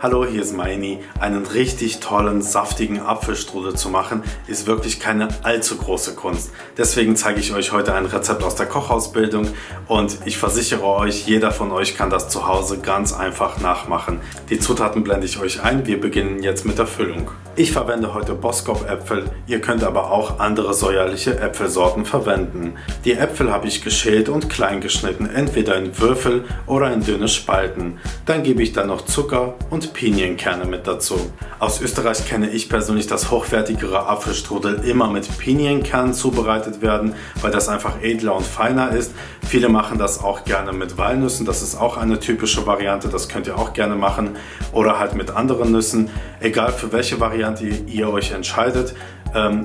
Hallo, hier ist Maini. Einen richtig tollen, saftigen Apfelstrudel zu machen, ist wirklich keine allzu große Kunst. Deswegen zeige ich euch heute ein Rezept aus der Kochausbildung und ich versichere euch, jeder von euch kann das zu Hause ganz einfach nachmachen. Die Zutaten blende ich euch ein. Wir beginnen jetzt mit der Füllung. Ich verwende heute Boskop-Äpfel, ihr könnt aber auch andere säuerliche Äpfelsorten verwenden. Die Äpfel habe ich geschält und klein geschnitten, entweder in Würfel oder in dünne Spalten. Dann gebe ich da noch Zucker und Pinienkerne mit dazu. Aus Österreich kenne ich persönlich, dass hochwertigere Apfelstrudel immer mit Pinienkernen zubereitet werden, weil das einfach edler und feiner ist. Viele machen das auch gerne mit Walnüssen, das ist auch eine typische Variante, das könnt ihr auch gerne machen. Oder halt mit anderen Nüssen, egal für welche Variante ihr euch entscheidet.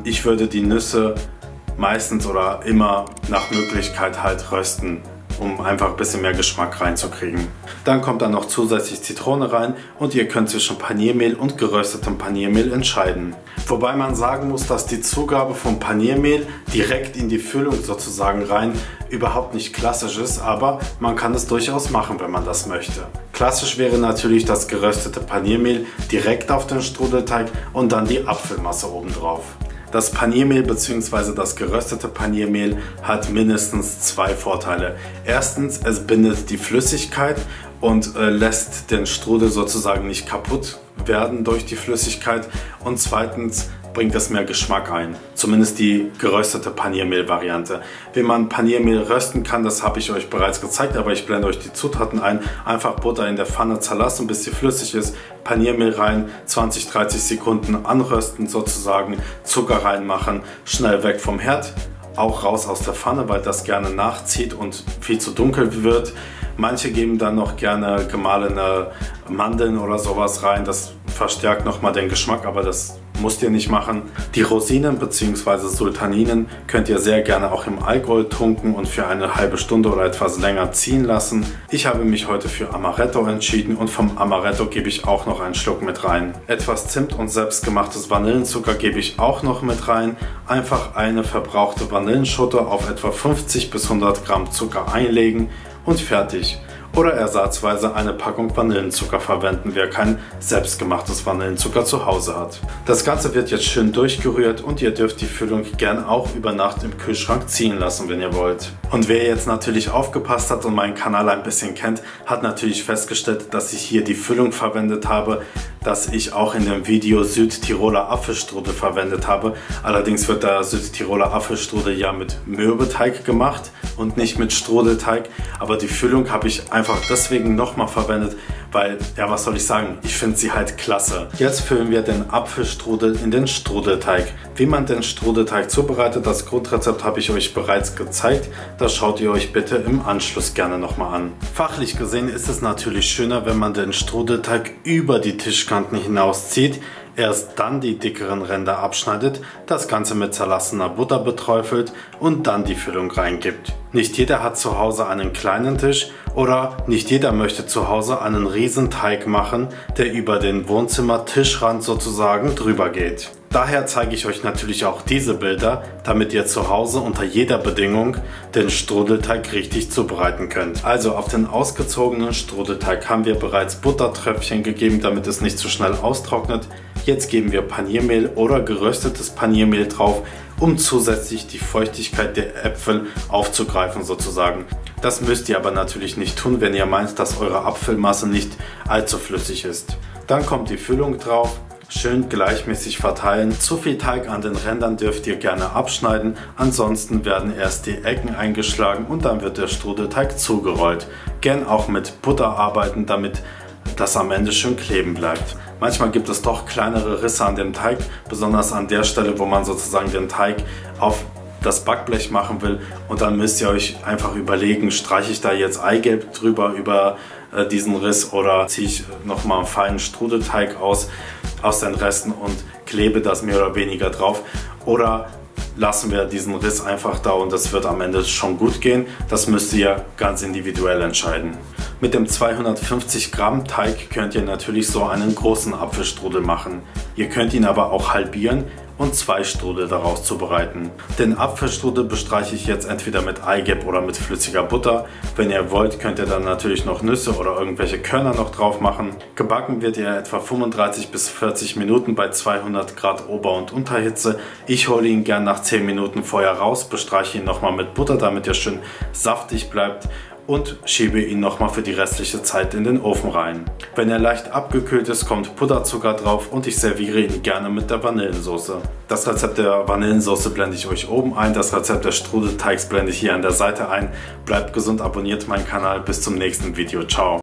Ich würde die Nüsse meistens oder immer nach Möglichkeit halt rösten, um einfach ein bisschen mehr Geschmack reinzukriegen. Dann kommt dann noch zusätzlich Zitrone rein und ihr könnt zwischen Paniermehl und geröstetem Paniermehl entscheiden. Wobei man sagen muss, dass die Zugabe von Paniermehl direkt in die Füllung sozusagen rein überhaupt nicht klassisch ist, aber man kann es durchaus machen, wenn man das möchte. Klassisch wäre natürlich das geröstete Paniermehl direkt auf den Strudelteig und dann die Apfelmasse obendrauf. Das Paniermehl bzw. das geröstete Paniermehl hat mindestens zwei Vorteile. Erstens, es bindet die Flüssigkeit und lässt den Strudel sozusagen nicht kaputt werden durch die Flüssigkeit. Und zweitens bringt es mehr Geschmack ein. Zumindest die geröstete Paniermehl-Variante. Wie man Paniermehl rösten kann, das habe ich euch bereits gezeigt, aber ich blende euch die Zutaten ein. Einfach Butter in der Pfanne zerlassen, bis sie flüssig ist. Paniermehl rein, 20-30 Sekunden anrösten sozusagen. Zucker reinmachen, schnell weg vom Herd. Auch raus aus der Pfanne, weil das gerne nachzieht und viel zu dunkel wird. Manche geben dann noch gerne gemahlene Mandeln oder sowas rein. Das verstärkt nochmal den Geschmack, aber das müsst ihr nicht machen. Die Rosinen bzw. Sultaninen könnt ihr sehr gerne auch im Alkohol tunken und für eine halbe Stunde oder etwas länger ziehen lassen. Ich habe mich heute für Amaretto entschieden und vom Amaretto gebe ich auch noch einen Schluck mit rein. Etwas Zimt und selbstgemachtes Vanillenzucker gebe ich auch noch mit rein. Einfach eine verbrauchte Vanillenschote auf etwa 50 bis 100 Gramm Zucker einlegen und fertig. Oder ersatzweise eine Packung Vanillenzucker verwenden, wer kein selbstgemachtes Vanillenzucker zu Hause hat. Das Ganze wird jetzt schön durchgerührt und ihr dürft die Füllung gern auch über Nacht im Kühlschrank ziehen lassen, wenn ihr wollt. Und wer jetzt natürlich aufgepasst hat und meinen Kanal ein bisschen kennt, hat natürlich festgestellt, dass ich hier die Füllung verwendet habe, dass ich auch in dem Video Südtiroler Apfelstrudel verwendet habe. Allerdings wird der Südtiroler Apfelstrudel ja mit Mürbeteig gemacht und nicht mit Strudelteig. Aber die Füllung habe ich einfach deswegen nochmal verwendet, weil, ja, was soll ich sagen, ich finde sie halt klasse. Jetzt füllen wir den Apfelstrudel in den Strudelteig. Wie man den Strudelteig zubereitet, das Grundrezept habe ich euch bereits gezeigt. Das schaut ihr euch bitte im Anschluss gerne nochmal an. Fachlich gesehen ist es natürlich schöner, wenn man den Strudelteig über die Tischkanten hinauszieht. Erst dann die dickeren Ränder abschneidet, das Ganze mit zerlassener Butter beträufelt und dann die Füllung reingibt. Nicht jeder hat zu Hause einen kleinen Tisch oder nicht jeder möchte zu Hause einen riesen Teig machen, der über den Wohnzimmer-Tischrand sozusagen drüber geht. Daher zeige ich euch natürlich auch diese Bilder, damit ihr zu Hause unter jeder Bedingung den Strudelteig richtig zubereiten könnt. Also auf den ausgezogenen Strudelteig haben wir bereits Buttertröpfchen gegeben, damit es nicht zu schnell austrocknet. Jetzt geben wir Paniermehl oder geröstetes Paniermehl drauf, um zusätzlich die Feuchtigkeit der Äpfel aufzugreifen sozusagen. Das müsst ihr aber natürlich nicht tun, wenn ihr meint, dass eure Apfelmasse nicht allzu flüssig ist. Dann kommt die Füllung drauf. Schön gleichmäßig verteilen. Zu viel Teig an den Rändern dürft ihr gerne abschneiden, ansonsten werden erst die Ecken eingeschlagen und dann wird der Strudelteig zugerollt. Gern auch mit Butter arbeiten, damit das am Ende schön kleben bleibt. Manchmal gibt es doch kleinere Risse an dem Teig, besonders an der Stelle, wo man sozusagen den Teig auf das Backblech machen will, und dann müsst ihr euch einfach überlegen, streiche ich da jetzt Eigelb drüber über diesen Riss oder ziehe ich nochmal einen feinen Strudelteig aus den Resten und klebe das mehr oder weniger drauf, oder lassen wir diesen Riss einfach da und das wird am Ende schon gut gehen. Das müsst ihr ganz individuell entscheiden. Mit dem 250 Gramm Teig könnt ihr natürlich so einen großen Apfelstrudel machen. Ihr könnt ihn aber auch halbieren und 2 Strudel daraus zubereiten. Den Apfelstrudel bestreiche ich jetzt entweder mit Eigelb oder mit flüssiger Butter. Wenn ihr wollt, könnt ihr dann natürlich noch Nüsse oder irgendwelche Körner noch drauf machen. Gebacken wird er etwa 35 bis 40 Minuten bei 200 Grad Ober- und Unterhitze. Ich hole ihn gern nach 10 Minuten vorher raus, bestreiche ihn nochmal mit Butter, damit er schön saftig bleibt, und schiebe ihn nochmal für die restliche Zeit in den Ofen rein. Wenn er leicht abgekühlt ist, kommt Puderzucker drauf und ich serviere ihn gerne mit der Vanillensauce. Das Rezept der Vanillensauce blende ich euch oben ein, das Rezept des Strudelteigs blende ich hier an der Seite ein. Bleibt gesund, abonniert meinen Kanal, bis zum nächsten Video. Ciao!